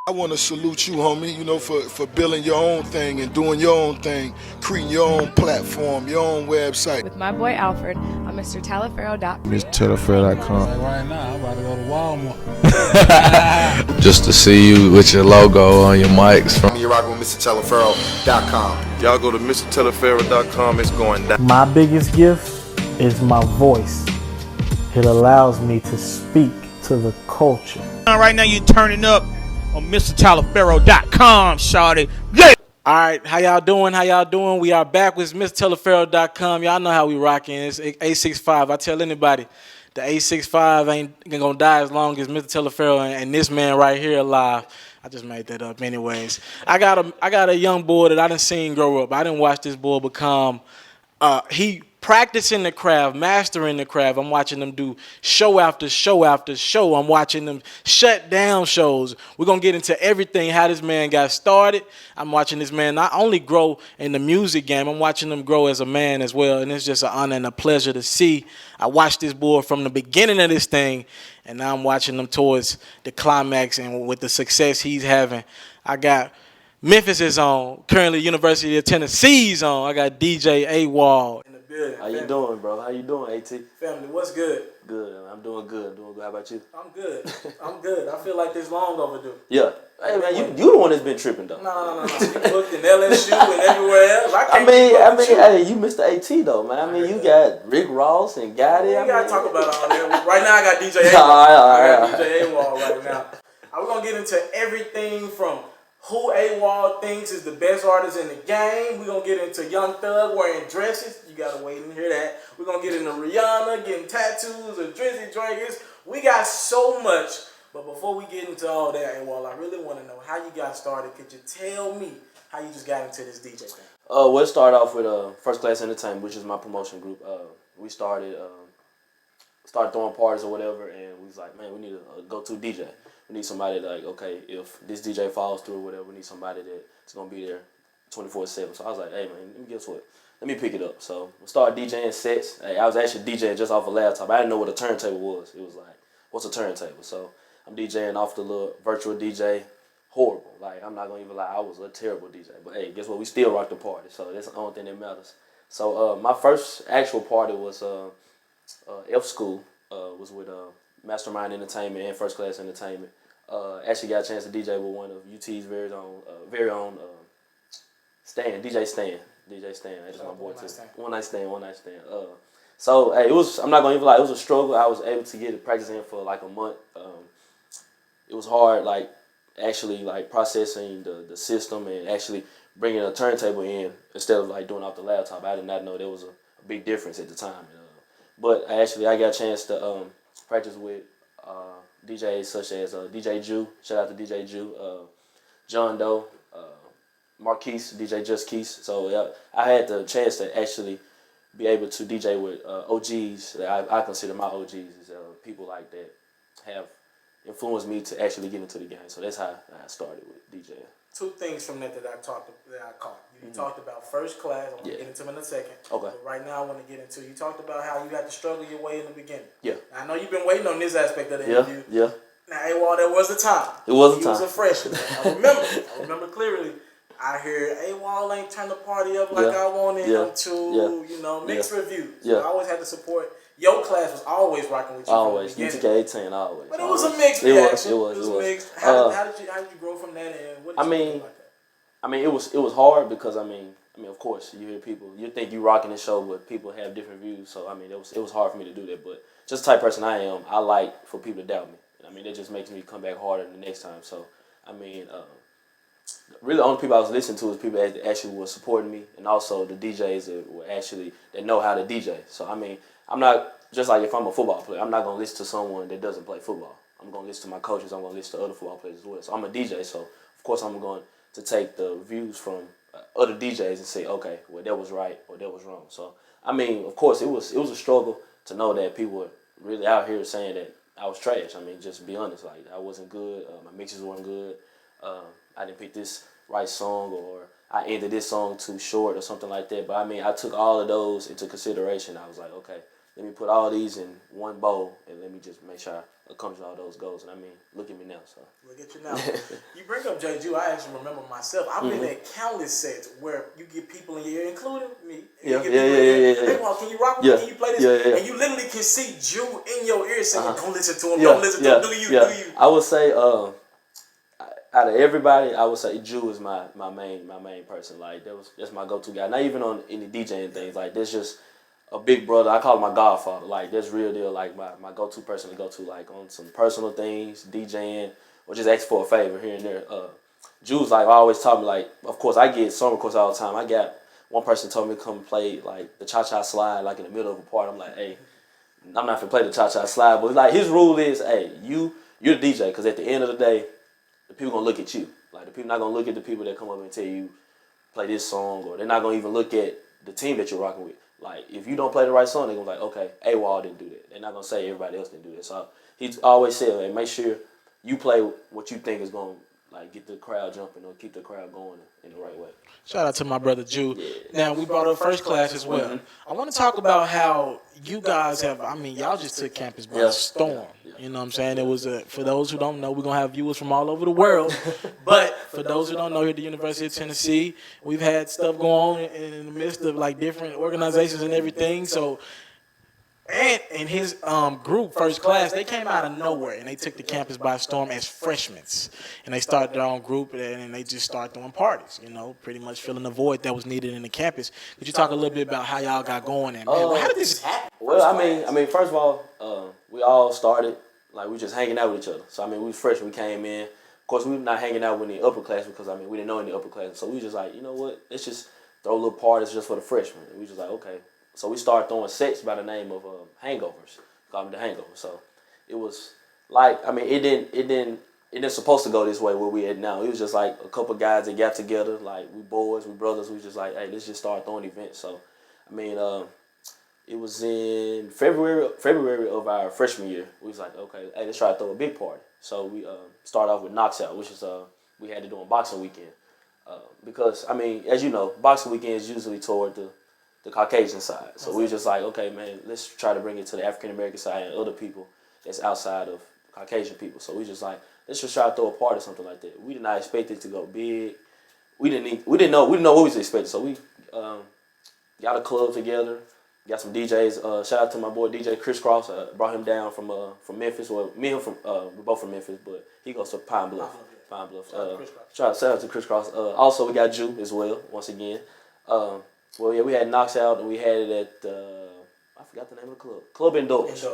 I want to salute you, homie, for building your own thing and doing your own thing, creating your own platform, your own website. With my boy Alfred on MrTaliaferro.com. MrTaliaferro.com. Right now, I'm about to go to Walmart. Just to see you with your logo on your mics. You're rocking with MrTaliaferro.com. Y'all go to MrTaliaferro.com. It's going down. My biggest gift is my voice. It allows me to speak to the culture. Right now, you're turning up on MrTaliaferro.com, shawty. Yeah! All right, how y'all doing? We are back with MrTaliaferro.com. Y'all know how we rocking. It's A65. I tell anybody, the A65 ain't gonna die as long as Mr. Taliaferro and this man right here alive. I just made that up anyways. I got a young boy that I done seen grow up. I didn't watch this boy become he practicing the craft, mastering the craft. I'm watching them do show after show after show. I'm watching them shut down shows. We're going to get into everything, how this man got started. I'm watching this man not only grow in the music game, I'm watching him grow as a man as well. And it's just an honor and a pleasure to see. I watched this boy from the beginning of this thing, and now I'm watching him towards the climax and with the success he's having. I got Memphis is on, currently University of Tennessee's on. I got DJ AWOL. How you doing, bro? How you doing, AT? Family, what's good? Good. I'm doing good. How about you? I'm good. I feel like this long overdue. Yeah. Hey man, you the one that's been tripping though. No. You booked in LSU and everywhere else. I mean, hey, you missed the AT though, man. I mean, you got Rick Ross and Gotti. We gotta talk about all that. Right now, I got DJ AWOL. All right. DJ AWOL right now. We're gonna get into everything from who AWOL thinks is the best artist in the game. We're going to get into Young Thug wearing dresses. You got to wait and hear that. We're going to get into Rihanna getting tattoos or Drizzy Dragons. We got so much. But before we get into all that, AWOL, I really want to know how you got started. Could you tell me how you just got into this DJ thing? We'll start off with First Class Entertainment, which is my promotion group. We started throwing parties or whatever, and we was like, man, we need a go-to DJ. We need somebody like, okay, if this DJ falls through or whatever, we need somebody that's going to be there 24/7. So I was like, hey, man, guess what? Let me pick it up. So we started DJing sets. Hey, I was actually DJing just off a laptop. I didn't know what a turntable was. It was like, what's a turntable? So I'm DJing off the little virtual DJ. Horrible. Like, I'm not going to even lie, I was a terrible DJ. But hey, guess what? We still rock the party. So that's the only thing that matters. So my first actual party was F School. Was with Mastermind Entertainment and First Class Entertainment. Actually got a chance to DJ with one of UT's very own Stan, DJ Stan. That's my boy too. One night stand. So hey, it was. I'm not gonna even lie. It was a struggle. I was able to get a practice in for like a month. It was hard, like actually like processing the system and actually bringing a turntable in instead of like doing off the laptop. I did not know there was a big difference at the time. But I got a chance to practice with DJs such as DJ Jew, shout out to DJ Jew, John Doe, Marquise, DJ Just Keys. So yeah, I had the chance to actually be able to DJ with OGs that I consider my OGs is people like that have influenced me to actually get into the game. So that's how I started with DJing. Two things from that I caught. You talked about First Class. I want to get into them in a second. Okay. But right now I want to get into, you talked about how you had to struggle your way in the beginning. Yeah. Now, I know you've been waiting on this aspect of the interview. Yeah. Now, AWOL, there was a time. It was a time. He was a freshman. I remember clearly. I hear AWOL ain't turn the party up like I wanted him to. Mixed reviews. Yeah. I always had to support. Your class was always rocking with you. Always. UTK 18, always. But it was a mixed reaction. It was mixed. How did you grow from that, and what did you do like that? I mean, it was hard because I mean, of course, you hear people, you think you rocking the show, but people have different views. So I mean, it was hard for me to do that. But just the type of person I am, I like for people to doubt me. I mean, that just makes me come back harder the next time. So I mean, really, the only people I was listening to was people that actually were supporting me, and also the DJs that know how to DJ. So I mean, I'm not just like if I'm a football player, I'm not gonna listen to someone that doesn't play football. I'm gonna listen to my coaches. I'm gonna listen to other football players as well. So I'm a DJ. So of course I'm going to take the views from other DJs and say, okay, well that was right or that was wrong. So I mean, of course it was a struggle to know that people were really out here saying that I was trash. I mean, just to be honest, like I wasn't good. My mixes weren't good. I didn't pick this right song, or I ended this song too short or something like that. But I mean, I took all of those into consideration. I was like, okay, let me put all these in one bowl and let me just make sure I accomplish all those goals. And I mean, look at me now. So Look at you now. You bring up J. Ju. I actually remember myself. I've been at countless sets where you get people in your ear, including me. Yeah. Hey, Paul, can you rock with me? Can you play this? Yeah. And you literally can see Ju in your ear saying, "Don't listen to him. Yeah. Don't listen to him. Do you? Do you?" I would say, out of everybody, I would say Ju is my main person. Like that's my go-to guy. Not even on any DJing things. Like that's just a big brother. I call him my godfather. Like that's real deal. Like my go-to person to go to. Like on some personal things, DJing, or just ask for a favor here and there. Ju's like always taught me. Like of course I get song requests all the time. I got one person told me to come play like the cha-cha slide like in the middle of a party. I'm like, hey, I'm not gonna play the cha-cha slide. But like his rule is, hey, you're the DJ. Because at the end of the day, the people gonna look at you. Like the people not gonna look at the people that come up and tell you play this song, or they're not gonna even look at the team that you're rocking with. Like if you don't play the right song, they're gonna be like, okay, AWOL didn't do that. They're not gonna say everybody else didn't do that. So he's always said, hey, make sure you play what you think is gonna like get the crowd jumping or keep the crowd going in the right way. Shout out to my brother Ju. Now we brought up First Class as well. I want to talk about how you guys have. I mean, y'all just took campus by storm. You know what I'm saying? It was for those who don't know, we're gonna have viewers from all over the world. But for those who don't know, here at the University of Tennessee, we've had stuff going on in the midst of like different organizations and everything. So. And his group, First Class, they came out of nowhere and they took the campus by storm as freshmen. And they started their own group and they just started throwing parties, you know, pretty much filling the void that was needed in the campus. Could you talk a little bit about how y'all got going and man, how did this happen? Well, I mean, first of all, we all started like we just hanging out with each other. So I mean, we was freshmen, we came in. Of course, we were not hanging out with the upper class because I mean, we didn't know any upper class. So we just like, you know what? Let's just throw little parties just for the freshmen. And we just like, okay. So we started throwing sets by the name of Hangovers. Called them the Hangovers. So it was like, I mean, it didn't supposed to go this way where we at now. It was just like a couple guys that got together, like we boys, we brothers. We just like, hey, let's just start throwing events. So I mean, it was in February of our freshman year. We was like, okay, hey, let's try to throw a big party. So we started off with Knocks Out, which is we had to do on boxing weekend. Because I mean, as you know, boxing weekend is usually toward the Caucasian side. So we was just like, okay, man, let's try to bring it to the African American side and other people that's outside of Caucasian people. So we just like, let's just try to throw a party or something like that. We did not expect it to go big. We didn't know what we was expecting. So we got a club together, got some DJs. Shout out to my boy DJ Chris Cross. Brought him down from Memphis. Well, me and him we're both from Memphis, but he goes to Pine Bluff. Shout out to Chris Cross. Also, we got Ju as well. Once again. Well, yeah, we had Knocks Out, and we had it at, I forgot the name of the club. Club Indoors.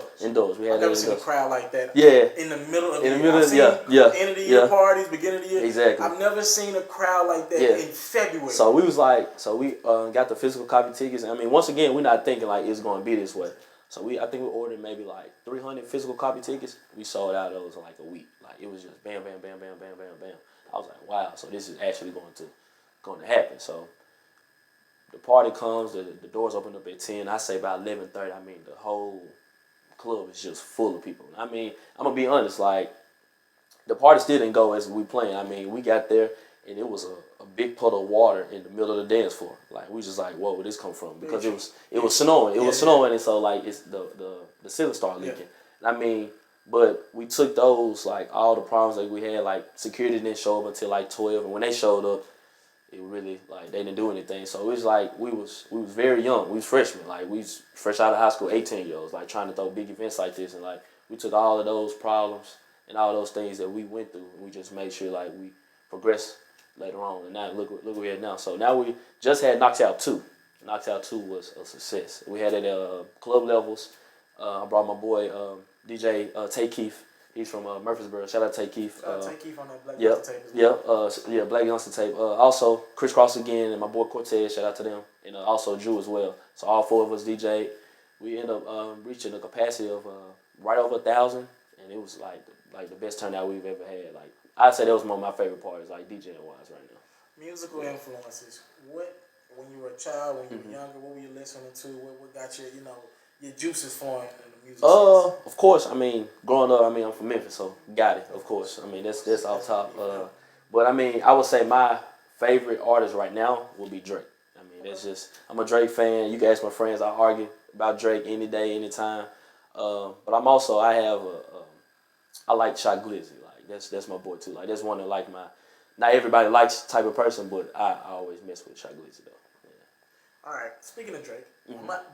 We had I've never seen a crowd like that. Yeah. In the middle of the year. End of the year parties, beginning of the year. Exactly. I've never seen a crowd like that in February. So we was like, we got the physical copy tickets. I mean, once again, we're not thinking like it's going to be this way. So I think we ordered maybe like 300 physical copy tickets. We sold out those in like a week. Like it was just bam, bam, bam, bam, bam, bam, bam. I was like, wow. So this is actually going to happen. So the party comes, the doors open up at 10. I say by 11:30, I mean, the whole club is just full of people. I mean, I'm going to be honest, like, the party still didn't go as we planned. I mean, we got there, and it was a big puddle of water in the middle of the dance floor. Like, we just like, whoa, where this come from? Because it was snowing. It was snowing, and so, like, it's the ceiling started leaking. Yeah. I mean, but we took those, like, all the problems that we had, like, security didn't show up until, like, 12, and when they showed up, it really, like, they didn't do anything. So it was like we was very young. We was freshmen. Like, we was fresh out of high school, 18-year-olds, like, trying to throw big events like this. And, like, we took all of those problems and all those things that we went through, and we just made sure, like, we progressed later on. And now, look where we're at now. So now we just had Knocks Out 2. Knocks Out 2 was a success. We had it at club levels. I brought my boy, DJ Tay Keith. He's from Murfreesboro. Shout out to Tay Keith. Tay Keith on that Black Youngster tape. Yeah, Black Youngster tape. Also, Chris Cross again and my boy Cortez. Shout out to them. And also Drew as well. So all four of us DJ'd. We ended up reaching a capacity of right over 1,000. And it was like the best turnout we've ever had. Like, I'd say that was one of my favorite parties, like DJing wise right now. Musical influences. When you were a child, when you were younger, what were you listening to? What got your juices flowing in the music sense? Of course. I mean, growing up, I mean, I'm from Memphis, so got it. Of course. I mean, that's off top. But I mean, I would say my favorite artist right now would be Drake. I mean, It's just I'm a Drake fan. You can ask my friends. I argue about Drake any day, anytime. But I'm also I like Shot Glizzy. Like that's my boy too. Like that's one of like my. Not everybody likes type of person, but I always mess with Shot Glizzy though. Yeah. All right. Speaking of Drake,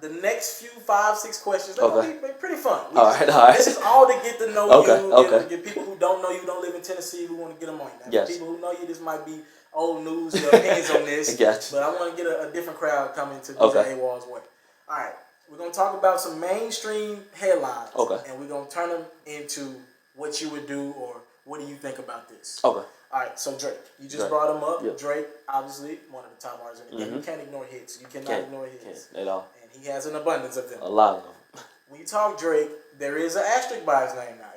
the next few 5-6 questions they're gonna be pretty fun. All right. This is all to get to know you. Get people who don't know you, don't live in Tennessee, who want to get them on you. Now, for people who know you, this might be old news. Your opinions on this, but I want to get a different crowd coming to DJ AWOL's way. All right. We're gonna talk about some mainstream headlines, and we're gonna turn them into what you would do or what do you think about this. Okay. All right, so Drake, you just brought him up. Yep. Drake, obviously, one of the top artists in the game. You can't ignore hits. You cannot ignore hits. Can't at all. And he has an abundance of them. A lot of them. When you talk Drake, there is an asterisk by his name now,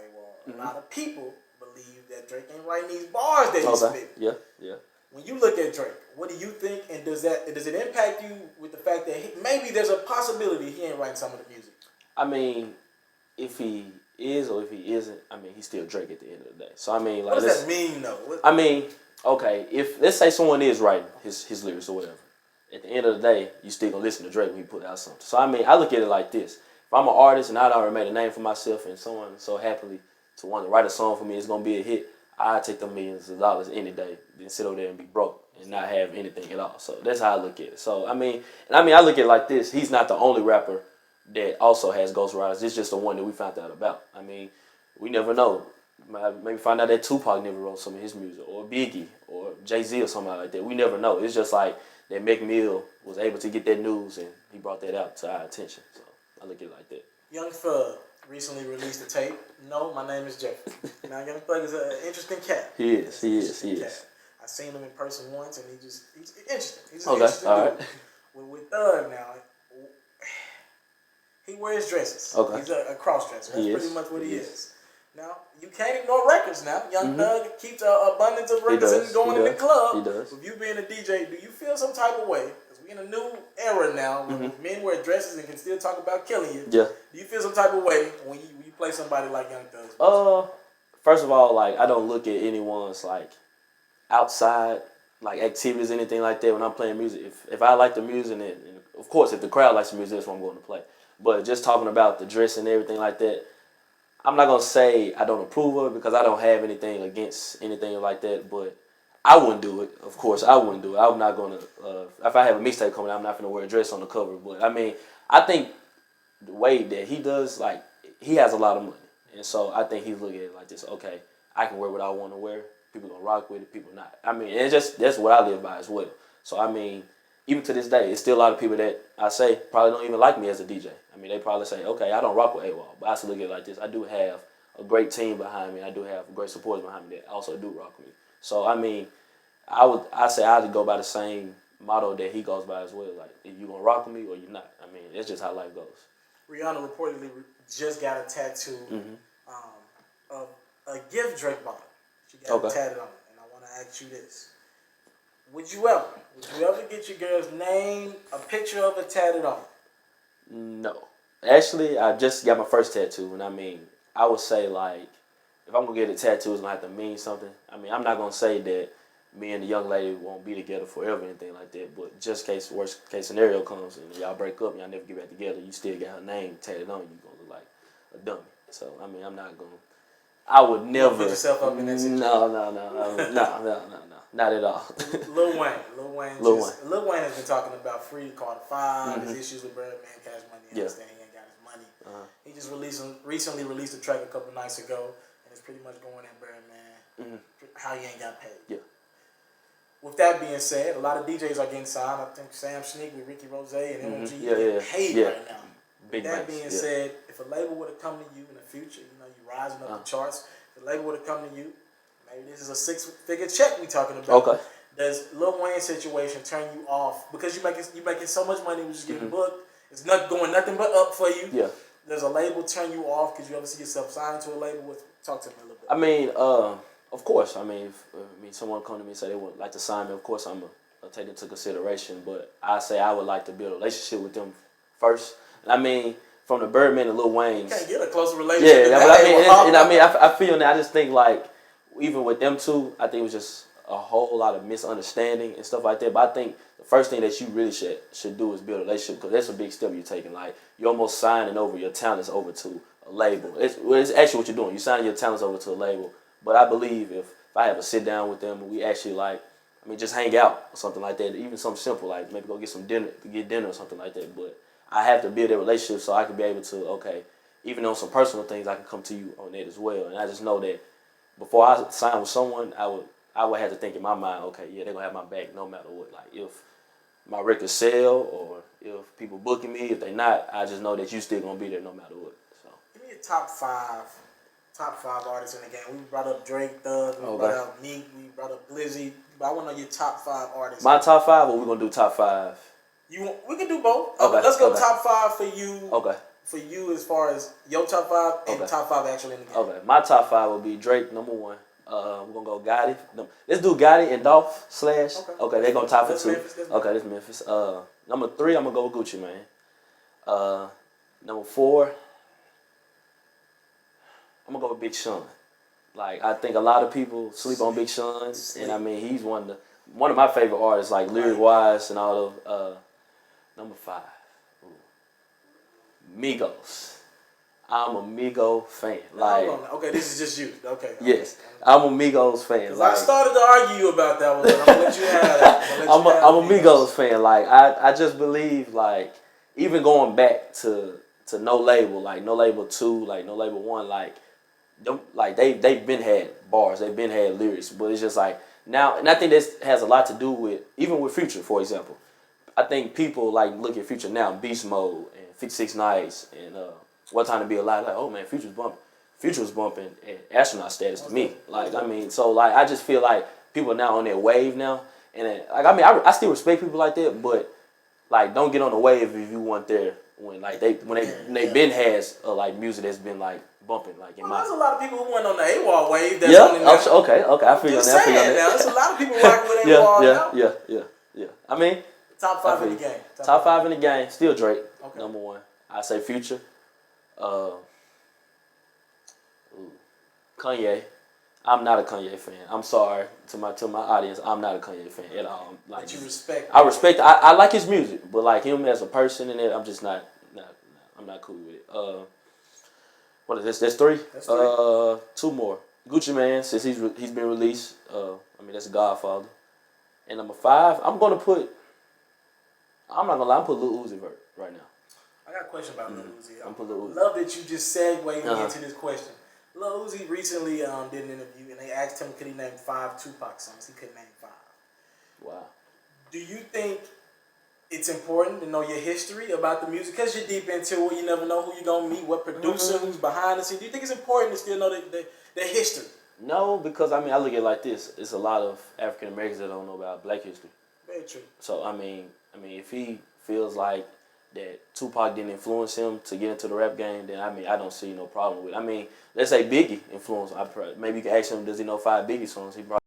AWOL. A lot of people believe that Drake ain't writing these bars that he's spitting. Yeah. When you look at Drake, what do you think, and does it impact you with the fact that maybe there's a possibility he ain't writing some of the music? I mean, if he is or if he isn't, I mean, he's still Drake at the end of the day. So I mean, like, what does that mean though? I mean, okay, if let's say someone is writing his lyrics or whatever, at the end of the day, you still gonna listen to Drake when he put out something. So I mean, I look at it like this: if I'm an artist and I'd already made a name for myself, and someone so happily to want to write a song for me, it's gonna be a hit. I take them millions of dollars any day than sit over there and be broke and not have anything at all. So that's how I look at it. So I mean, I look at it like this: he's not the only rapper that also has ghostwriters. It's just the one that we found out about. I mean, we never know. Maybe find out that Tupac never wrote some of his music, or Biggie, or Jay-Z, or somebody like that. We never know. It's just like that Meek Mill was able to get that news, and he brought that out to our attention. So I look at it like that. Young Thug recently released a tape. No, my name is Jeffrey. Now, Young Thug is an interesting cat. He is. I seen him in person once, and he's interesting. He's an interesting all dude. right. With Thug now, he wears dresses. Okay. He's a cross-dresser. That's pretty much what he is. Now, you can't ignore records now. Young Thug keeps an abundance of records and going in the club. He does. With you being a DJ, do you feel some type of way? Because we're in a new era now where men wear dresses and can still talk about killing you. Yeah. Do you feel some type of way when you play somebody like Young Thug? First of all, like, I don't look at anyone's, like, outside, like, activities, anything like that when I'm playing music. If I like the music, and of course, if the crowd likes the music, that's what I'm going to play. But just talking about the dress and everything like that, I'm not going to say I don't approve of it because I don't have anything against anything like that. But I wouldn't do it. Of course, I wouldn't do it. I'm not going to, if I have a mixtape coming out, I'm not going to wear a dress on the cover. But, I mean, I think the way that he does, like, he has a lot of money. And so I think he's looking at it like this: okay, I can wear what I want to wear. People gonna rock with it. People not. I mean, it's just that's what I live by as well. So I mean, even to this day, it's still a lot of people that I say probably don't even like me as a DJ. I mean, they probably say, okay, I don't rock with AWOL, but I still look at it like this: I do have a great team behind me. I do have great supporters behind me that also do rock with me. So I mean, I say I'd go by the same motto that he goes by as well. Like, if you gonna rock with me or you're not. I mean, it's just how life goes. Rihanna reportedly just got a tattoo of a gift Drake bought. She got it tatted on it. And I want to ask you this. Would you ever get your girl's name, a picture of it tatted on it? No. Actually, I just got my first tattoo. And I mean, I would say, like, if I'm going to get a tattoo, it's going to have to mean something. I mean, I'm not going to say that me and the young lady won't be together forever or anything like that, but just in case worst case scenario comes and y'all break up and y'all never get back together, you still got her name tatted on you, you're going to look like a dummy. So, I mean, I'm not going to, I would never. Put yourself up in that situation. No, not at all. Lil Wayne has been talking about Free Carter 5, his issues with Birdman, Cash Money, understand he ain't got his money. He just recently released a track a couple nights ago, and it's pretty much going at Birdman, how he ain't got paid. Yeah. With that being said, a lot of DJs are getting signed. I think Sam Sneak with Ricky Rose and MMG getting paid right now. Big that being said, if a label would have come to you in the future, you know, you rising up the charts, if a label would have come to you, maybe this is a 6-figure check we talking about. Okay. Does Lil Wayne's situation turn you off? Because you making so much money, we're just getting booked. It's not going nothing but up for you. Yeah. Does a label turn you off because you ever see yourself signed to a label? Talk to me a little bit. I mean, of course. I mean, if someone come to me and say they would like to sign me, of course I'm gonna take it into consideration. But I say I would like to build a relationship with them first. And I mean, from the Birdman and Lil Wayne's, you can't get a closer relationship. Yeah, but I mean, I feel that. I just think like even with them two, I think it was just a whole lot of misunderstanding and stuff like that. But I think the first thing that you really should do is build a relationship, because that's a big step you're taking. Like, you're almost signing over your talents over to a label. It's actually what you're doing. You're signing your talents over to a label. But I believe if I have a sit down with them and we actually just hang out or something like that, even something simple like maybe go get dinner or something like that. But I have to build that relationship so I can be able to, okay, even on some personal things, I can come to you on that as well. And I just know that before I sign with someone, I would have to think in my mind, okay, yeah, they're gonna have my back no matter what. Like, if my records sell or if people booking me, if they not, I just know that you still gonna be there no matter what. So Give me a top five artists in the game. We brought up Drake, Thug, we brought up Meek, we brought up Glizzy. But I want to know your top 5 artists. My top 5, or we gonna do top 5? We can do both. Okay. Let's go top 5 for you. Okay. For you, as far as your top 5 and top 5 actually in the game. Okay. My top 5 will be Drake, number 1. We're gonna go Gotti. Let's do Gotti and Dolph / Okay, they're gonna top for 2. Okay, that's Memphis. Number 3, I'm gonna go with Gucci Mane. Number 4, I'm gonna go with Big Sean. Like, I think a lot of people sleep on Big Sean, and I mean, he's one of my favorite artists, like lyric wise and all of. Number 5, Migos. I'm a Migos fan. Like, okay, this is just you. Okay. Yes, I'm a Migos fan. Because I started to argue about that one. I'm gonna let you have that. I'm a Migos fan. Like, I just believe, like, even going back to No Label, like No Label 2, like No Label 1, they've been had bars, they've been had lyrics, but it's just like now, and I think this has a lot to do with, even with Future, for example. I think people like look at Future now, Beast Mode and 56 Nights and What Time to Be Alive, like, oh man, Future was bumping at astronaut status to me. Like, I mean, so like I just feel like people are now on their wave now, and like, I mean, I still respect people like that, but like, don't get on the wave if you weren't there when they been has like music that's been like bumping, like in my. There's a lot of people who went on the AWOL wave. That's Okay, I feel you on that. Now, there's a lot of people rocking with AWOL Yeah. I mean, top 5 in the game. Top 5 in the game. Still Drake, number 1. I say Future. Kanye. I'm not a Kanye fan. I'm sorry to my audience. I'm not a Kanye fan at all. Like, but you respect. I respect. I like his music, but like him as a person in it, I'm just not. I'm not cool with it. What is this? That's 3. That's 3. 2 more. Gucci Mane, since he's been released. I mean, that's Godfather. And number 5, I'm not gonna lie, I'm put Lil Uzi Vert right now. I got a question about Lil Uzi. I'm put Lil Uzi. Love that you just segued me into this question. Lil Uzi recently did an interview, and they asked him could he name 5 Tupac songs. He couldn't name 5. Wow. Do you think it's important to know your history about the music? Because you're deep into it, you never know who you're going to meet, what producer, who's behind the scenes. Do you think it's important to still know the history? No, because I mean, I look at it like this. It's a lot of African Americans that don't know about Black history. Very true. So, I mean, if he feels like that Tupac didn't influence him to get into the rap game, then I mean, I don't see no problem with it. I mean, let's say Biggie influenced. Maybe you can ask him, does he know 5 Biggie songs? He probably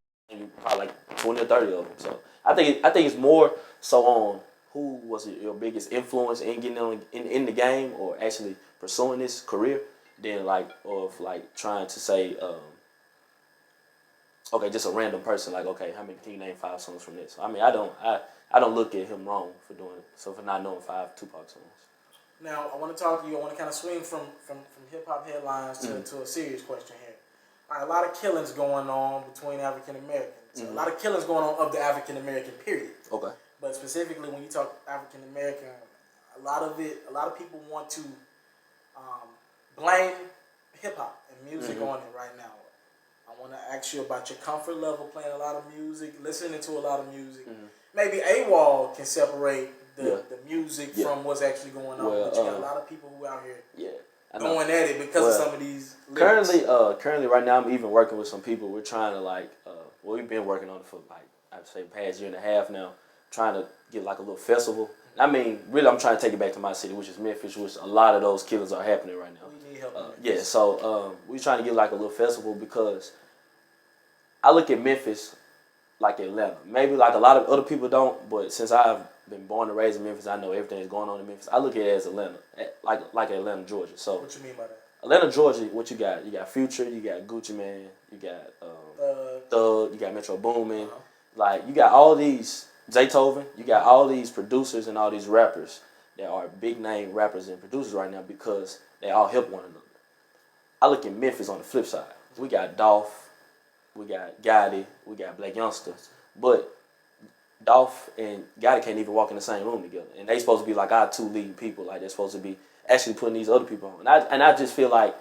like 20 or 30 of them. So I think it's more so on who was your biggest influence in getting in the game or actually pursuing this career, than like trying to say, okay, just a random person, like, okay, how many can you name 5 songs from this? So, I mean, I don't look at him wrong for doing it. So for not knowing 5 Tupac songs. Now, I want to talk to you. I want to kind of swing from hip hop headlines to a serious question here. All right, a lot of killings going on between African Americans. A lot of killings going on of the African American period. Okay. But specifically, when you talk African American, a lot of people want to blame hip hop and music on it right now. I want to ask you about your comfort level playing a lot of music, listening to a lot of music. Maybe AWOL can separate the music from what's actually going on. But you got a lot of people who out here going at it because of some of these lyrics. Currently, right now, I'm even working with some people. We're trying to we've been working on it for I'd say past year and a half now, trying to get like a little festival. I mean, really, I'm trying to take it back to my city, which is Memphis, which a lot of those killings are happening right now. We need help. So we're trying to get like a little festival because I look at Memphis like Atlanta. Maybe like a lot of other people don't, but since I've been born and raised in Memphis, I know everything that's going on in Memphis. I look at it as Atlanta, like Atlanta, Georgia. So what you mean by that? Atlanta, Georgia, what you got? You got Future, you got Gucci Mane, you got Thug, Thug, you got Metro Boomin, like you got all these Zaytoven, you got all these producers and all these rappers that are big name rappers and producers right now because they all help one another. I look at Memphis on the flip side. We got Dolph, we got Gotti, we got Black Youngster, but Dolph and Gotti can't even walk in the same room together, and they supposed to be like our two leading people. Like they're supposed to be actually putting these other people on, and I just feel like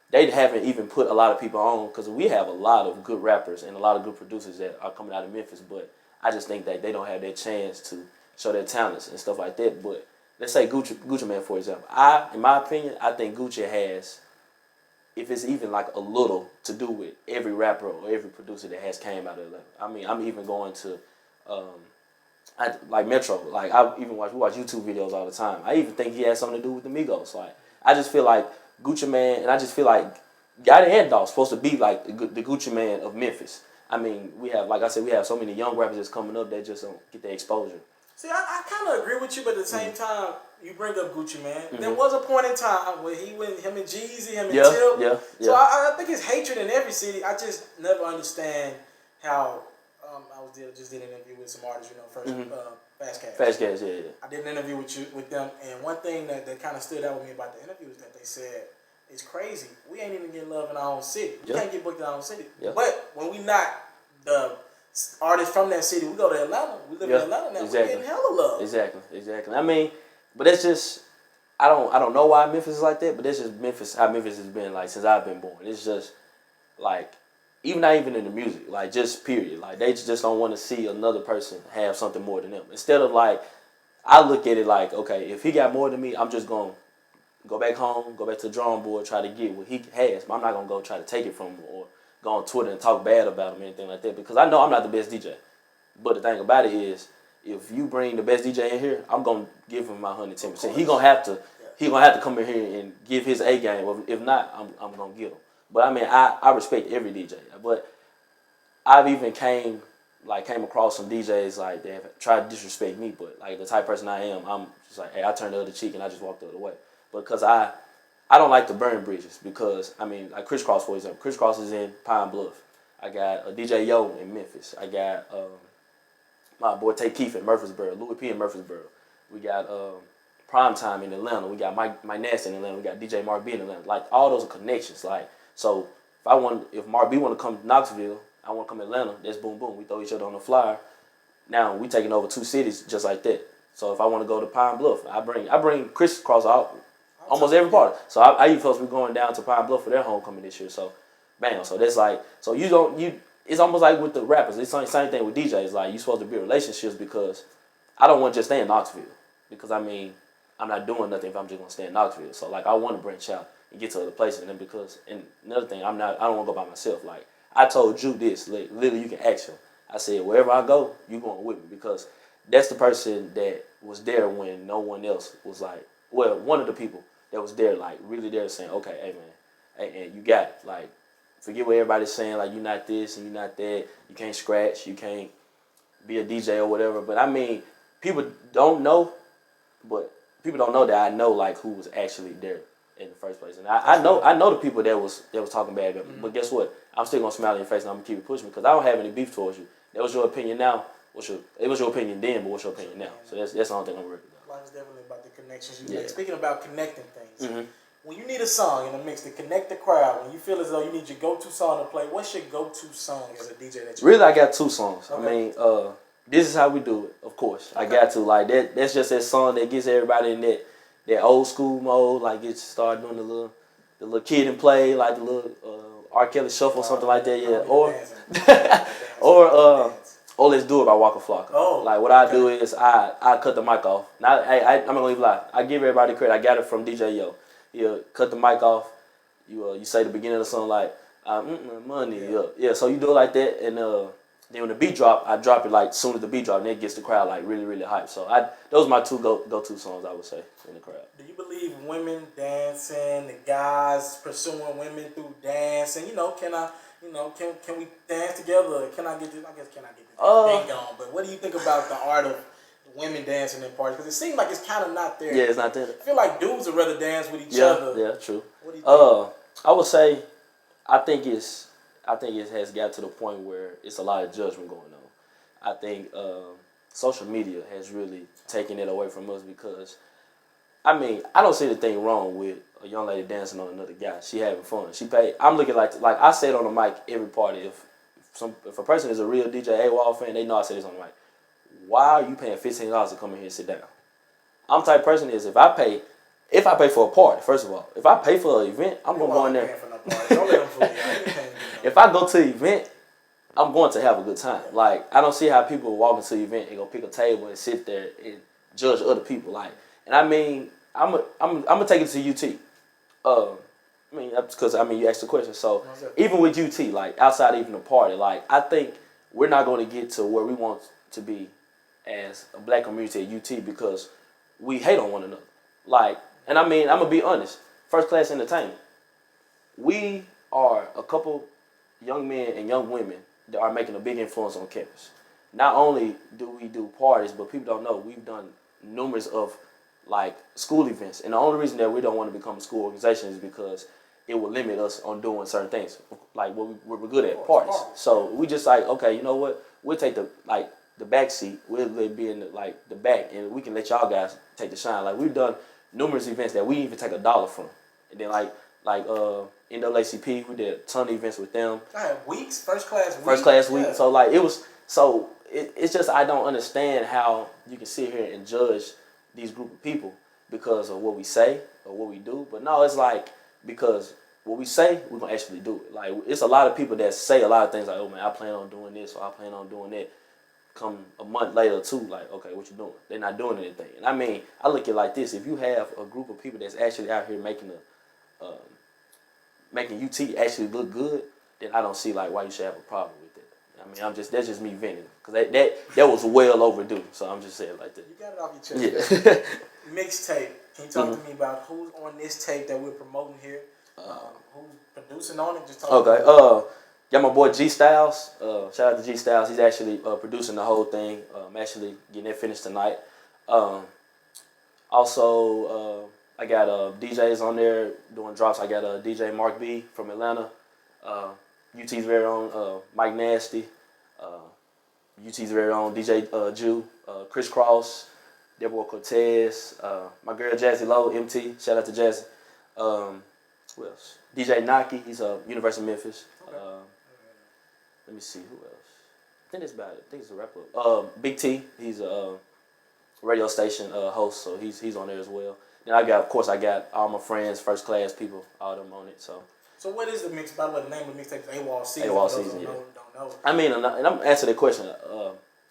they haven't even put a lot of people on because we have a lot of good rappers and a lot of good producers that are coming out of Memphis, but I just think that they don't have their chance to show their talents and stuff like that. But let's say Gucci Mane, for example. In my opinion, I think Gucci has, if it's even like a little, to do with every rapper or every producer that has came out of Atlanta. I mean, I'm even going to, like Metro. Like we watch YouTube videos all the time. I even think he has something to do with the Migos. Like I just feel like Gucci Mane, and I just feel like Gotti and Dolph supposed to be like the Gucci Mane of Memphis. I mean, we have, like I said, we have so many young rappers that's coming up that just don't get their exposure. See, I kind of agree with you, but at the same time, you bring up Gucci Mane. There was a point in time where him and Jeezy, him and Tip. Yeah. So I think it's hatred in every city. I just never understand how. Just did an interview with some artists, Fast Cash. Fast Cash, yeah. I did an interview with them, and one thing that kind of stood out with me about the interview is that they said, it's crazy. We ain't even getting love in our own city. We can't get booked in our own city. But when we not the artists from that city, we go to Atlanta. We live in Atlanta now. We're getting hella love. Exactly. I mean, but that's just, I don't know why Memphis is like that, but that's just Memphis, how Memphis has been like since I've been born. It's just like, not even in the music, like just period. Like they just don't want to see another person have something more than them. Instead of like, I look at it like, okay, if he got more than me, I'm just going to go back home, go back to the drawing board, try to get what he has. But I'm not going to go try to take it from him or go on Twitter and talk bad about him or anything like that, because I know I'm not the best DJ. But the thing about it is, if you bring the best DJ in here, I'm going to give him my 110%. He going to have to come in here and give his A game. If not, I'm going to get him. But I mean, I respect every DJ. But I've even came across some DJs like they have tried to disrespect me. But like the type of person I am, I'm just like, hey, I turned the other cheek and I just walked the other way. Because I don't like to burn bridges. Because I mean, like Chris Cross, for example. Chris Cross is in Pine Bluff. I got a DJ Yo in Memphis. I got my boy Tay Keith in Murfreesboro, Louis P in Murfreesboro. We got Primetime in Atlanta. We got Mike Nasty in Atlanta. We got DJ Mark B in Atlanta. Like all those are connections. Like. So if Mark B want to come to Knoxville, I want to come to Atlanta, that's boom boom. We throw each other on the flyer. Now we taking over two cities just like that. So if I want to go to Pine Bluff, I bring Chris Cross out almost every party. So I even supposed to be going down to Pine Bluff for their homecoming this year. So bam. So that's like, so it's almost like with the rappers. It's the same thing with DJs. Like you supposed to build relationships, because I don't want to just stay in Knoxville, because I mean I'm not doing nothing if I'm just gonna stay in Knoxville. So like I want to branch out and get to other places, and then and another thing, I don't want to go by myself. Like I told you this, like, literally you can ask him. I said, wherever I go, you going with me, because that's the person that was there when no one else was like, well, one of the people that was there, like really there saying, okay, hey man, hey, and you got it. Like, forget what everybody's saying, like you're not this and you're not that, you can't scratch, you can't be a DJ or whatever. But I mean, people don't know that I know like who was actually there in the first place. And I know the people that was talking bad about me. But guess what? I'm still gonna smile in your face and I'm gonna keep it pushing, because I don't have any beef towards you. That was your opinion now. It was your opinion then, but what's your opinion now? So that's the only thing I'm worried about. Life is definitely about the connections you make. Speaking about connecting things, when you need a song in a mix to connect the crowd, when you feel as though you need your go-to song to play, what's your go-to song as a DJ that you really play? I got two songs. Okay. I mean, This Is How We Do It, of course. Okay. I got to. Like that. That's just that song that gets everybody in that old school mode. Like it start doing the little kid and play, like the little R. Kelly shuffle, something like that. Yeah. Or Let's Do It by Waka Flocka. Oh, like what I do is I cut the mic off. Now I'm not gonna even lie. I give everybody credit. I got it from DJ Yo. You cut the mic off. You say the beginning of the song like money. Yeah. So you do it like that, and then when the beat drop, I drop it like soon as the beat drop, and it gets the crowd like really really hyped. So those are my two go-to songs, I would say, in the crowd. Do you believe women dancing, the guys pursuing women through dancing? Can we dance together? Can I get this? I guess can I get this thing on? But what do you think about the art of women dancing in parties? Because it seems like it's kind of not there. Yeah, it's not there. I feel like dudes would rather dance with each other. Yeah, true. What do you think? I would say, I think it's I think it has got to the point where it's a lot of judgment going on. I think social media has really taken it away from us because, I mean, I don't see anything wrong with a young lady dancing on another guy. She having fun. She paid. I'm looking like I say it on the mic every party. If a person is a real DJ AWOL fan, they know I say this on the mic. Why are you paying $15 to come in here and sit down? I'm the type of person is if I pay for a party, first of all, if I pay for an event, I'm gonna go in there. If I go to the event, I'm going to have a good time. Like, I don't see how people walk into the event and go pick a table and sit there and judge other people. Like, and I mean, I'm gonna take it to UT. I mean, because you asked the question. So even with UT, like outside even the party, like I think we're not going to get to where we want to be as a black community at UT because we hate on one another. Like, and I mean, I'm gonna be honest. First Class Entertainment, we are a couple young men and young women that are making a big influence on campus. Not only do we do parties, but people don't know we've done numerous of like school events. And the only reason that we don't want to become a school organization is because it will limit us on doing certain things, like what we're good at, parties. So we just like, okay, you know what? We'll take the back seat. We'll be in the back, and we can let y'all guys take the shine. Like we've done numerous events that we didn't even take $1 from. And then like NAACP, we did a ton of events with them. I had weeks, first class week. Yeah. So like it's just I don't understand how you can sit here and judge these group of people because of what we say or what we do. But no, it's like because what we say, we're gonna actually do it. Like it's a lot of people that say a lot of things like, oh man, I plan on doing this or I plan on doing that. Come a month later too, like, okay, what you doing? They're not doing anything. And I mean, I look at it like this: if you have a group of people that's actually out here making UT actually look good, then I don't see like why you should have a problem with it. I mean, that's just me venting because that was well overdue. So I'm just saying it like that. You got it off your chest. Yeah. Mixtape. Can you talk to me about who's on this tape that we're promoting here? Who's producing on it? Just talk. Okay. Got my boy G Styles. Shout out to G Styles. He's actually producing the whole thing. I'm actually getting it finished tonight. Also, I got DJs on there doing drops. I got DJ Mark B from Atlanta. UT's very own Mike Nasty. UT's very own DJ Jew. Chris Cross. Deborah Cortez. My girl Jazzy Lowe, MT. Shout out to Jazzy. Who else? DJ Naki. He's University of Memphis. Okay. Let me see who else. I think that's about it. I think it's a wrap-up. Big T. He's a radio station host, so he's on there as well. Then I got all my friends, first class people, all them on it. So what is the mix? By the way, the name of the mixtape is AWOL Season. AWOL Season, yeah. Don't know. I mean, and I'm answering that question.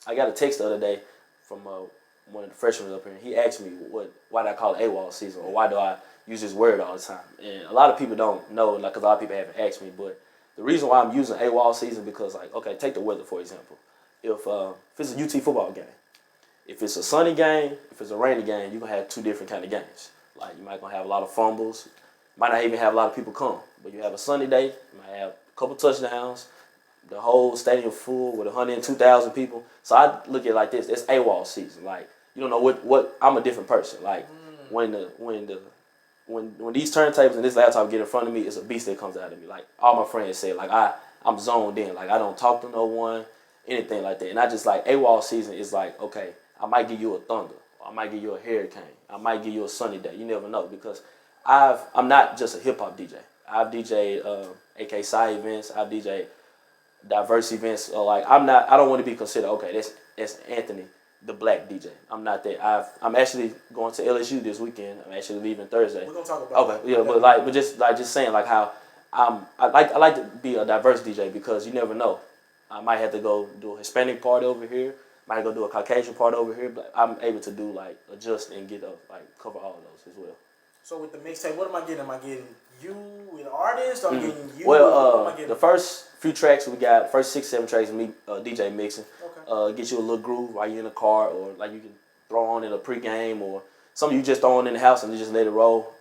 I got a text the other day from one of the freshmen up here, and he asked me why do I call it AWOL Season, or why do I use this word all the time? And a lot of people don't know, like, because a lot of people haven't asked me, but the reason why I'm using AWOL Season because, like, okay, take the weather for example. If it's a UT football game, if it's a sunny game, if it's a rainy game, you're gonna have two different kind of games. Like you might gonna have a lot of fumbles, might not even have a lot of people come. But you have a sunny day, you might have a couple touchdowns, the whole stadium full with 102,000 people. So I look at it like this: it's AWOL season. Like you don't know what I'm a different person. Like when these turntables and this laptop get in front of me, it's a beast that comes out of me. Like all my friends say, like I'm zoned in. Like I don't talk to no one, anything like that. And I just like AWOL season is like, okay, I might give you a thunder, or I might give you a hurricane, I might give you a sunny day. You never know because I'm not just a hip hop DJ. I've DJed AK Psy events. I've DJed diverse events. Like I don't want to be considered okay. That's Anthony, the black DJ. I'm not that. I'm actually going to LSU this weekend. I'm actually leaving Thursday. We're gonna talk about. Okay, yeah, but just saying like how I like to be a diverse DJ because you never know. I might have to go do a Hispanic party over here. Might go do a Caucasian party over here, but I'm able to do like adjust and cover all of those as well. So with the mixtape, what am I getting? Am I getting you with artists? Or I'm getting you. Well, the first few tracks we got, first 6-7 tracks, me DJ mixing. Okay. Get you a little groove while you're in the car, or like you can throw on in a pregame, or some you just throw on in the house and you just let it roll.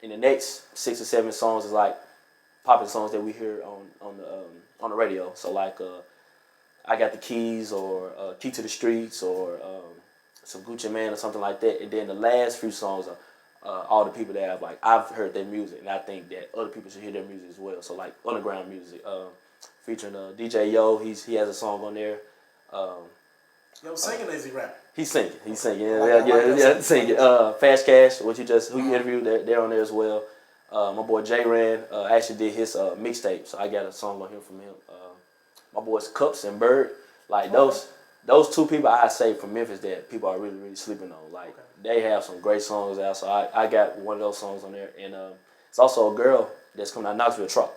In the next 6 or 7 songs is like popping songs that we hear on the radio. So like. I Got the Keys or Key to the Streets or some Gucci Man or something like that. And then the last few songs are all the people that I've heard their music, and I think that other people should hear their music as well. So like underground music. featuring DJ Yo. He has a song on there. Yo, singing or is he rapping? He's singing. I like that. Singing. Fast Cash, who you interviewed, they're on there as well. My boy J Ran actually did his mixtape, so I got a song on here from him. My boys Cups and Bird, like those two people I say from Memphis that people are really, really sleeping on. Like they have some great songs out, so I got one of those songs on there. And it's also a girl that's coming out of Knoxville, Trop.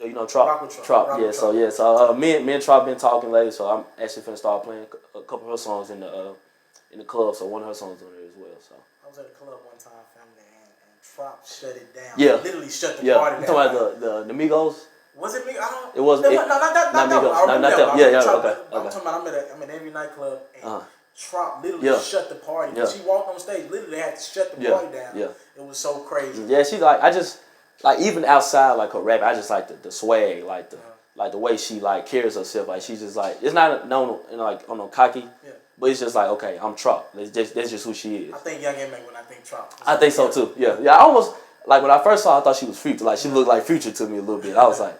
You know Trop? Trop, yeah. So me and Trop been talking lately, so I'm actually finna start playing a couple of her songs in the club. So one of her songs on there as well. So I was at a club one time, family, and Trop shut it down. Yeah, Literally shut the party down. You talking about the Migos? Was it me? I don't. It was. No, not that one. Not that one. Yeah. Okay. I'm talking about I'm at every nightclub and Trop literally shut the party. When she walked on stage, literally had to shut the party down. Yeah. It was so crazy. Yeah, she like even outside like her rap, I just like the swag, like the way she like carries herself. Like she's just like it's not like on no cocky, but it's just like okay, I'm Trop. That's just who she is. I think Young M.A. when I think Trop. I think so too. Yeah. I almost like when I first saw her, I thought she was Future. Like she looked like Future to me a little bit. I was like,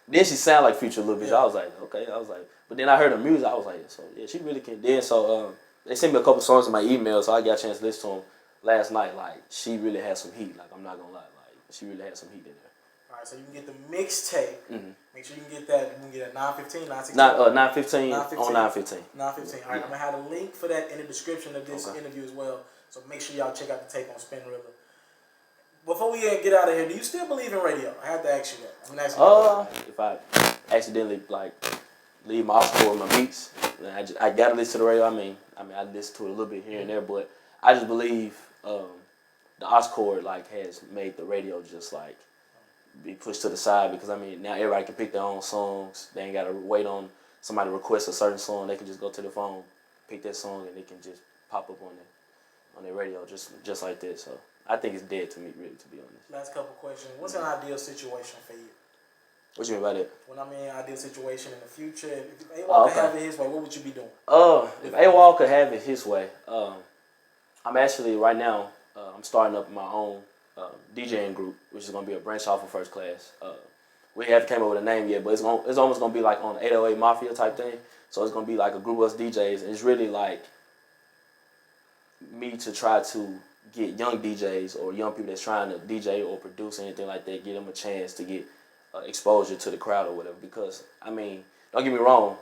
then she sounded like Future a little bit. So I was like, okay. I was like, but then I heard her music. I was like, so yeah, she really can. Then so they sent me a couple songs in my email, so I got a chance to listen to them last night. Like she really had some heat. Like I'm not gonna lie. She really had some heat in there. All right, so you can get the mixtape. Mm-hmm. Make sure you can get that. You can get it at 9:15, 9:16. 9:15 on 9:15. 9:15. All right, I'm gonna have a link for that in the description of this interview as well. So make sure y'all check out the tape on Spin River. Before we get out of here, do you still believe in radio? I have to ask you that. I'm gonna ask you if I accidentally like leave my Oscar or my beats, then I gotta listen to the radio. I mean I listen to it a little bit here and there, but I just believe the Oscar like has made the radio just like be pushed to the side because I mean now everybody can pick their own songs. They ain't gotta wait on somebody to request a certain song. They can just go to the phone, pick that song, and it can just pop up on their radio just like that. So I think it's dead to me, really, to be honest. Last couple questions. What's an ideal situation for you? What you mean by that? When I mean ideal situation in the future, if A-Wall could have it his way, what would you be doing? If A-Wall could have it his way, I'm actually right now. I'm starting up my own DJing group, which is gonna be a branch off of First Class. We haven't came up with a name yet, but it's almost gonna be like on 808 Mafia type thing. So it's gonna be like a group of us DJs, and it's really like me to try to get young DJs or young people that's trying to DJ or produce anything like that, give them a chance to get exposure to the crowd or whatever. Because I mean, don't get me wrong,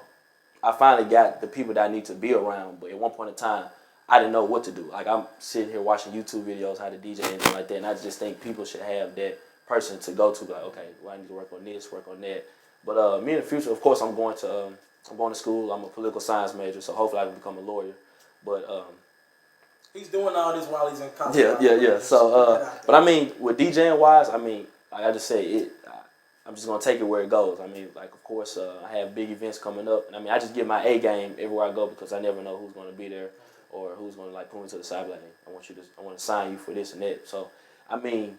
I finally got the people that I need to be around, but at one point in time, I didn't know what to do. Like I'm sitting here watching YouTube videos how to DJ and anything like that, and I just think people should have that person to go to. Like, okay, well I need to work on this, work on that. But me in the future, of course, I'm going to school. I'm a political science major, so hopefully I can become a lawyer. But he's doing all this while he's in college. Yeah. So, but I mean, with DJing wise, I mean, like I just say, I'm just gonna take it where it goes. I mean, like of course, I have big events coming up, and I mean, I just give my A game everywhere I go because I never know who's gonna be there or who's gonna like pull me to the side. Like, I want to sign you for this and that. So, I mean,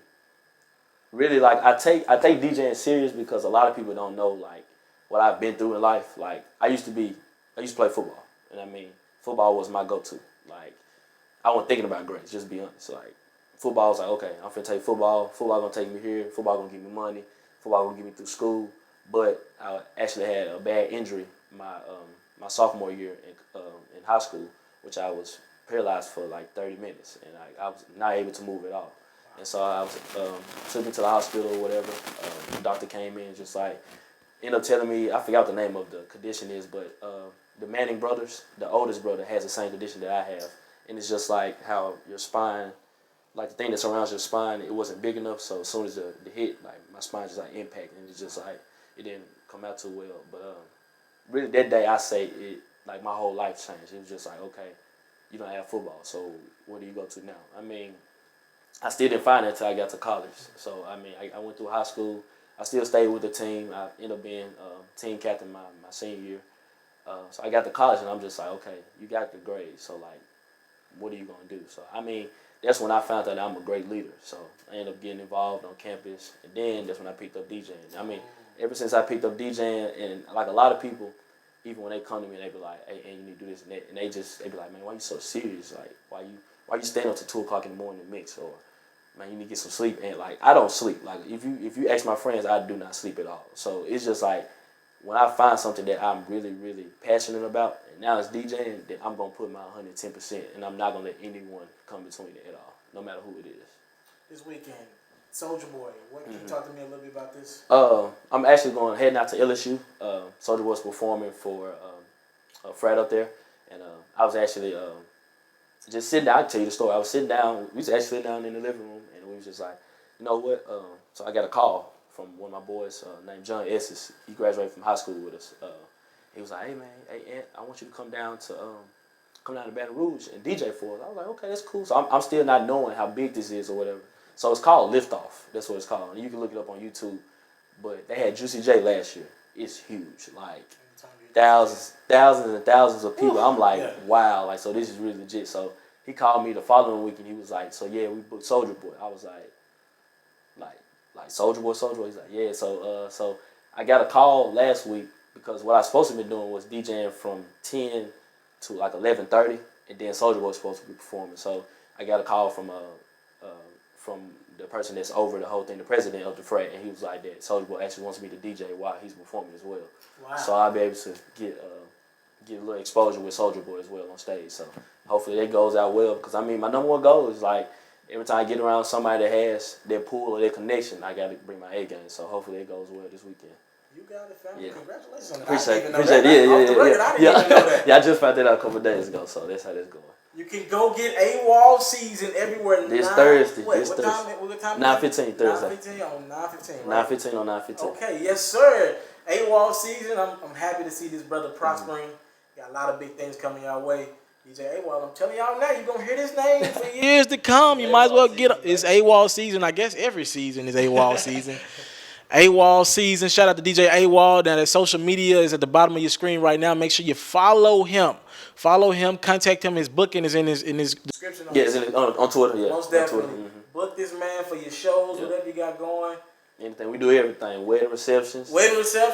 really, like I take DJing serious because a lot of people don't know like what I've been through in life. Like I used to play football, and I mean, football was my go-to. Like I wasn't thinking about grades, just to be honest. Like football was like, okay, I'm finna take football. Football gonna take me here. Football gonna give me money. Football gonna get me through school. But I actually had a bad injury my sophomore year in high school, which I was paralyzed for like 30 minutes, and I was not able to move at all. And so I was took me to the hospital or whatever. The doctor came in, just like ended up telling me, I forgot what the name of the condition is, but the Manning brothers, the oldest brother, has the same condition that I have. And it's just like how your spine, like the thing that surrounds your spine, it wasn't big enough. So as soon as the hit, like my spine just like impacted, and it's just like it didn't come out too well. But really that day, I say it like my whole life changed. It was just like, okay, you don't have football, so where do you go to now? I mean, I still didn't find it until I got to college. So I mean, I went through high school. I still stayed with the team. I ended up being team captain my senior year. So I got to college, and I'm just like, okay, you got the grades, so like, what are you gonna do? So I mean, that's when I found out that I'm a great leader. So I ended up getting involved on campus, and then that's when I picked up DJing. I mean, ever since I picked up DJing, and like a lot of people, even when they come to me, they be like, hey, you need to do this and that, and they be like, man, why you so serious? Like, why you staying up till 2:00 in the morning to mix? Or man, you need to get some sleep. And like, I don't sleep. Like if you ask my friends, I do not sleep at all. So it's just like when I find something that I'm really, really passionate about, and now it's DJing, then I'm gonna put my 110%, and I'm not gonna let anyone come between it at all, no matter who it is. This weekend, Soulja Boy. What can you talk to me a little bit about this? I'm actually heading out to LSU. Soulja Boy's performing for Fred up there, and I was actually just sitting down. I'll tell you the story. I was sitting down. We was actually sitting down in the living room, and we was just like, you know what? So I got a call from one of my boys named John Esses. He graduated from high school with us. He was like, hey man, hey Ant, I want you to come down to Baton Rouge and DJ for us. I was like, okay, that's cool. So I'm still not knowing how big this is or whatever. So it's called Liftoff. That's what it's called. You can look it up on YouTube. But they had Juicy J last year. It's huge. Like thousands and thousands of people. I'm like, wow. Like, so this is really legit. So he called me the following week and he was like, so yeah, we booked Soulja Boy. I was like Soulja Boy. He's like, yeah. So I got a call last week because what I was supposed to be doing was DJing from 10 to like 11:30, and then Soulja Boy was supposed to be performing. So I got a call from the person that's over the whole thing, the president of the frat, and he was like that Soulja Boy actually wants me to DJ while he's performing as well. Wow. So I'll be able to get a little exposure with Soulja Boy as well on stage. So hopefully that goes out well, because I mean my number one goal is like every time I get around somebody that has their pool or their connection, I got to bring my A game. So hopefully it goes well this weekend. You got it, family. Yeah. Congratulations on that. Appreciate it. I didn't even know that. Yeah, I just found that out a couple of days ago, so that's how that's going. You can go get AWOL season everywhere. This Thursday. What time? 9:15 Thursday. 9:15 on 9:15. 9:15 on 9:15. Okay, yes sir. AWOL season. I'm happy to see this brother prospering. Got a lot of big things coming our way. DJ AWOL, I'm telling y'all now, you're going to hear this name for years to come. You might as well get it's AWOL season. I guess every season is AWOL season. AWOL season. Shout out to DJ AWOL. Now, that social media is at the bottom of your screen right now. Make sure you follow him. Follow him. Contact him. His booking is in his description. Yeah, it's on Twitter. Yeah, most definitely. Book this man for your shows, whatever you got going. Anything. We do everything. Wedding receptions.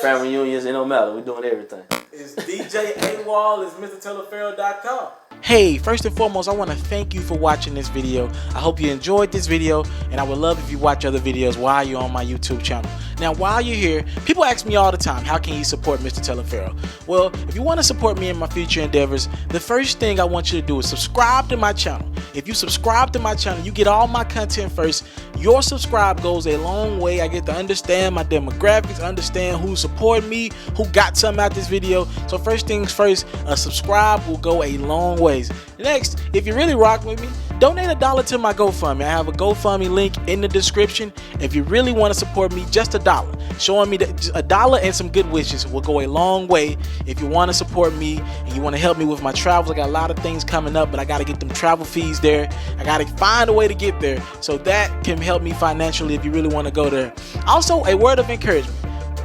Family reunions. It don't matter. We doing everything. It's DJ AWOL. It's MrTelepharaoh.com. Hey, first and foremost, I want to thank you for watching this video. I hope you enjoyed this video, and I would love if you watch other videos while you're on my YouTube channel. Now, while you're here, people ask me all the time, how can you support Mr. Telepharaoh? Well, if you want to support me in my future endeavors, the first thing I want you to do is subscribe to my channel. If you subscribe to my channel, you get all my content first. Your subscribe goes a long way. I get to understand my demographics, understand who support me, who got something out this video. So first things first, a subscribe will go a long way. Next, if you really rock with me, donate $1 to my GoFundMe. I have a GoFundMe link in the description. If you really want to support me, just $1. Showing me that $1 and some good wishes will go a long way. If you want to support me and you want to help me with my travels, I got a lot of things coming up, but I got to get them travel fees there. I got to find a way to get there. So that can help me financially if you really want to go there. Also, a word of encouragement.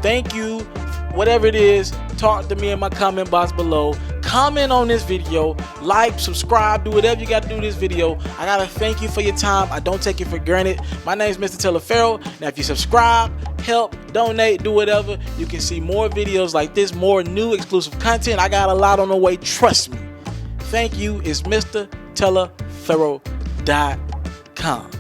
Thank you. Whatever it is, talk to me in my comment box below. Comment on this video, like, subscribe, do whatever you got to do this video. I got to thank you for your time. I don't take it for granted. My name is Mr. Telepharaoh. Now, if you subscribe, help, donate, do whatever, you can see more videos like this, more new exclusive content. I got a lot on the way. Trust me. Thank you. It's MrTelepharaoh.com.